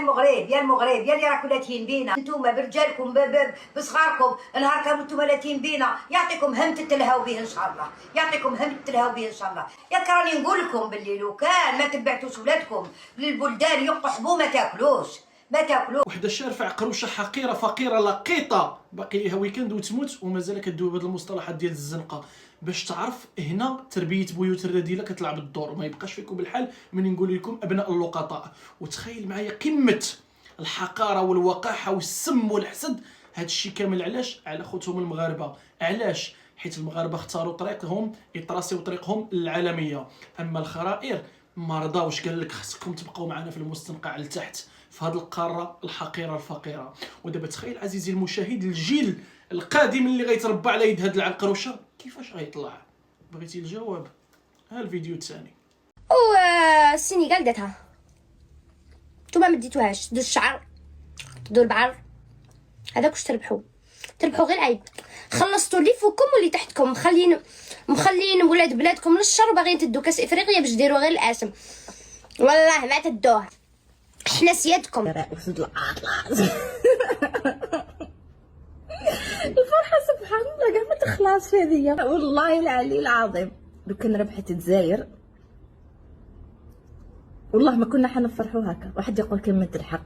المغرب يا المغرب يا اللي راكم لاتين بينا نتوما برجالكم بصغاركم نهار كامل نتوما لاتين بينا يعطيكم هم تتلهاو به ان شاء الله يعطيكم هم تتلهاو به ان شاء الله. يا راني نقول لكم باللي لو كان ما تبعتوش ولادكم للبلدان يقحبوا ما تاكلوش ما تاكلوش. وحده شارفه قروشه حقيره فقيره لقيطه باقي ليها ويكند وتموت ومازال كدوي بهاد المصطلحات ديال الزنقه باش تعرف هنا تربيه بيوت الرذيله كتلعب الدور وما يبقاش فيكم بالحال من نقول لكم ابناء اللقطاء. وتخيل معايا قمه الحقاره والوقاحه والسم والحسد. هذا الشيء كامل علاش؟ على خوتهم المغاربه. علاش؟ حيت المغاربه اختاروا طريقهم يطراسيو طريقهم للعالميه، اما الخرائر ما رضاوش، قال لك خصكم تبقاو معنا في المستنقع لتحت في هذه القاره الحقيره الفقيره. ودابا تخيل عزيزي المشاهد الجيل القادم اللي غيتربى على يد هاد العنقروشه كيفاش غيطلع. بغيتي الجواب؟ ها الفيديو الثاني. السنغال داتها نتوما ما ديتوهاش. دو الشعر دو البعر هذاك واش تربحوا غير عيب. خلصتوا اللي فوقكم واللي تحتكم مخلين ولاد بلادكم للشر وباغيين تدوا كاس افريقيا باش ديروا غير الاسم. والله ما تدوها حنا سيادكم. الفرحة سبحان الله كاع ما تخلصش هذيا والله العلي العظيم. لو كان ربحت الجزائر والله ما كنا حنفرحوا هكا. واحد يقول كلمة الحق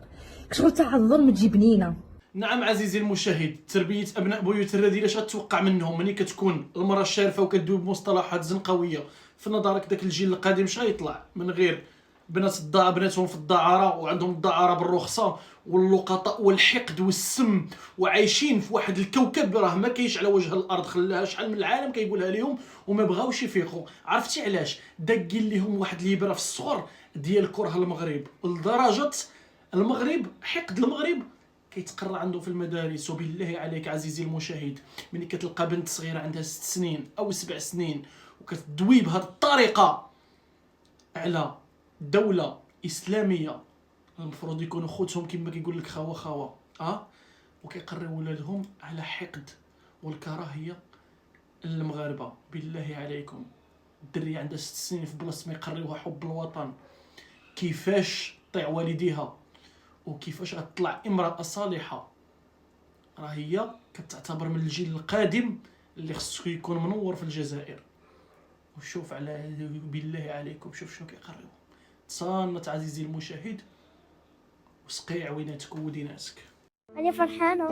كشغل تاع الظلم تجيبنينا. نعم عزيزي المشاهد، تربيه ابناء بيوت الرذيله اش غتوقع منهم ملي كتكون المراه الشارفه وكدوي بمصطلحات زنقويه؟ في نظرك داك الجيل القادم اش غيطلع من غير بناتهم في الدعاره وعندهم الدعاره بالرخصه واللقطاء والحقد والسم وعايشين في واحد الكوكب راه ما كاينش على وجه الارض. خلاها شحال من العالم كيقولها لهم وما بغاوش يفيقوا. عرفتي علاش؟ داقين لهم واحد الهبره في الصغر ديال كره المغرب لدرجه المغرب حقد المغرب كيتقرا عنده في المدارس. وبالله عليك عزيزي المشاهد ملي كتلقى بنت صغيره عندها 6 سنين او 7 سنين وكتدوي بهذه الطريقه على دولة إسلامية المفروض يكونوا خوتهم كما كيقول لك خوا وكيقريو ولادهم على حقد والكراهية للمغاربة. بالله عليكم الدرية عندها 6 سنين في بلاصة ما يقريوها حب الوطن كيفاش طيع والديها وكيفاش غتطلع امرأة صالحة؟ راه هي كتعتبر من الجيل القادم اللي خصو يكون منور في الجزائر. وشوف على بالله عليكم شوف شنو كيقريو. تصانت عزيزي المشاهد وسقي عويناتك وديناتك. أنا فرحانة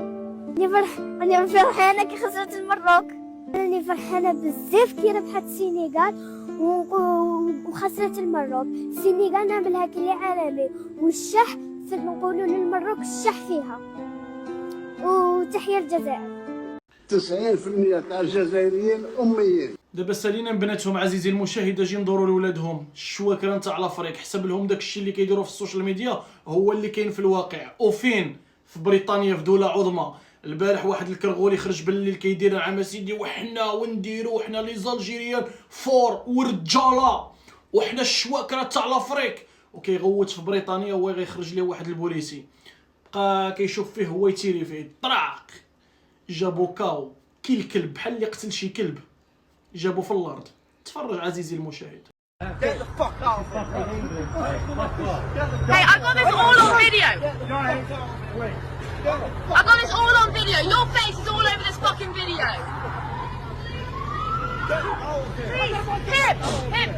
أنا فرحانة كي خسرت المروك. أنا فرحانة بزاف كي ربحت السنغال وخسرت المروك. السنغال نعملها كلي عالمي والشح نقولوا للمروك الشح فيها. وتحية الجزائر. 90% تاع الجزائريين أميين. دابا سالينا من بناتهم عزيزي المشاهد اجي ندوروا لولادهم الشواكره نتاع لافريك. حسب لهم داك الشيء اللي كيديروا في السوشيال ميديا هو اللي كاين في الواقع. وفين؟ في بريطانيا في دوله عظمى. البارح واحد الكرغولي خرج بالليل كيدير نعم سيدي وحنا ونديروا وحنا لي زالجيريان فور ورجاله وحنا الشواكره تاع لافريك وكيغوت في بريطانيا وهو غيخرج ليه واحد البوليسي بقى كيشوف فيه هو يتيري فيه طراق جابو كاو كي الكلب بحال اللي قتل شي كلب جابو في الارض. تفرج عزيزي المشاهد. Hey, I got this all on video. I got this all on video. Your face is all over this fucking video. Him.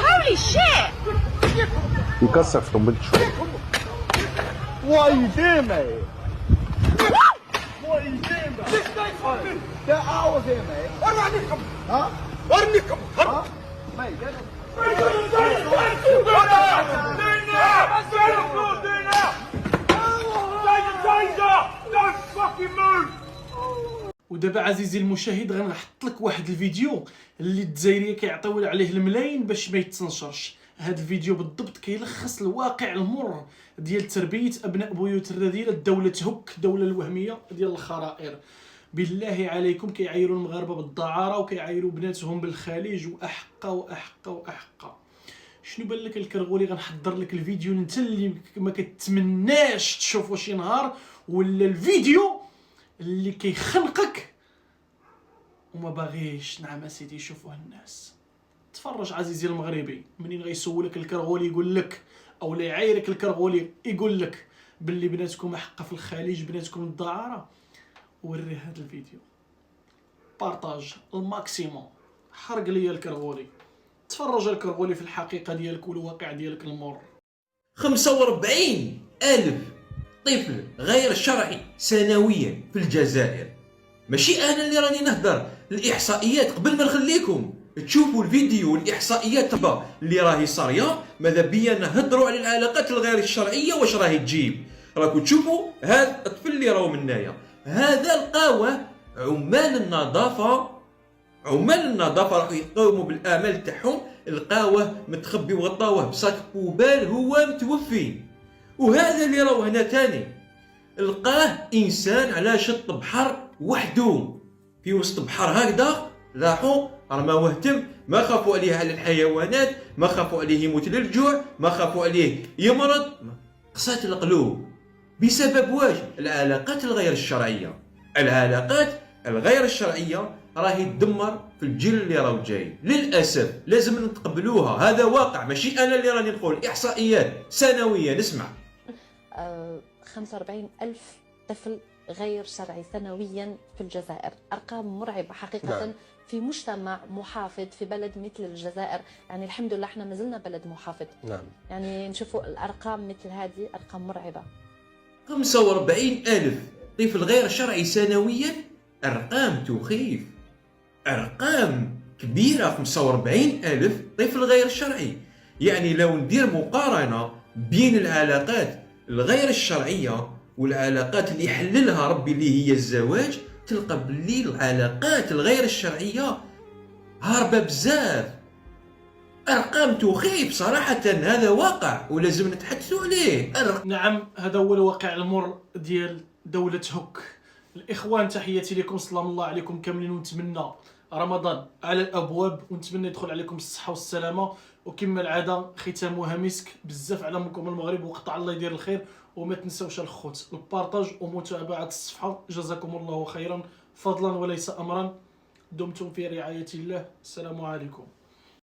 Holy shit. مكسر في طنبلة شوية. What are you doing, mate? What are you doing, bro? Get out of here, mate. ارنكم. ها؟ ارنكم. ها؟ Mate, get ودابا عزيزي المشاهد غنحط لك واحد الفيديو اللي الجزائريه كيعطيو عليه الملايين باش ما يتنشرش. هذا الفيديو بالضبط كيلخص الواقع المر ديال تربيه ابناء بيوت الرذيله دوله هك الدوله الوهميه ديال الخرائر. بالله عليكم كيعايروا المغاربه بالدعاره وكيعايروا بناتهم بالخليج واحقا. شنو بان لك الكرغولي؟ غنحضر لك الفيديو انت اللي ما كتمناش تشوفو شي نهار، ولا الفيديو اللي كيخنقك وما باغيش نعم اسيدي يشوفوه الناس. تفرج عزيزي المغربي، منين غيسولك الكرغولي يقول لك، او لا يعايرك الكرغولي يقول لك باللي بناتكم حقه في الخليج، بناتكم الدعاره، وري هذا الفيديو، بارطاج الماكسيموم، حرق ليا الكرغولي، تفرج الكرغولي في الحقيقه ديالك والواقع ديالك المر. 45,000 طفل غير شرعي سنويا في الجزائر. ماشي انا اللي راني نهدر، الاحصائيات قبل ما نخليكم تشوفوا الفيديو والاحصائيات اللي راهي صاريه. ماذا بيا نهضروا على العلاقات الغير الشرعيه واش راهي تجيب. راكم تشوفوا هذا الطفل اللي راهو منايا، هذا لقاوه عمال النظافه راحوا يقوموا بالاعمال تاعهم، لقاوه متخبي وغطاوه بصاك بوبال هو متوفي. وهذا اللي راهو هنا تاني لقاه انسان على شط بحر وحده في وسط بحر هكذا، راحوا رماوه تم، ما خافوا عليه على الحيوانات، ما خافوا عليه يموت للجوع، ما خافوا عليه يمرض. قسات القلوب بسبب واش؟ العلاقات الغير الشرعيه. العلاقات الغير الشرعيه راهي تدمر في الجيل اللي راهو جاي، للاسف لازم نتقبلوها، هذا واقع ماشي انا اللي راني نقول، احصائيات سنويه نسمع. 45,000 طفل غير شرعي سنويا في الجزائر، أرقام مرعبة حقيقة. نعم. في مجتمع محافظ في بلد مثل الجزائر، يعني الحمد لله احنا ما زلنا بلد محافظ. نعم. يعني نشوفوا الأرقام مثل هذه أرقام مرعبة. 45,000 طفل غير شرعي سنويا، أرقام تخيف، أرقام كبيرة. 45,000 طفل غير شرعي، يعني لو ندير مقارنة بين العلاقات الغير الشرعية والعلاقات اللي يحللها ربي اللي هي الزواج، تلقى باللي العلاقات الغير الشرعية هاربة بزاف. أرقام تخيف صراحة، هذا واقع ولازم نتحدثوا عليه. نعم، هذا هو الواقع المر ديال دولة هوك. الإخوان تحياتي لكم، سلام الله عليكم كاملين، ونتمنى رمضان على الأبواب، ونتمنى يدخل عليكم الصحة والسلامة، وكما العادة ختامها مسك. بزاف على منكم المغرب، وقطع الله يدير الخير، وما تنساوش الخوت البارطاج ومتابعة الصفحة. جزاكم الله خيرا فضلا وليس أمرا، دمتم في رعاية الله، السلام عليكم.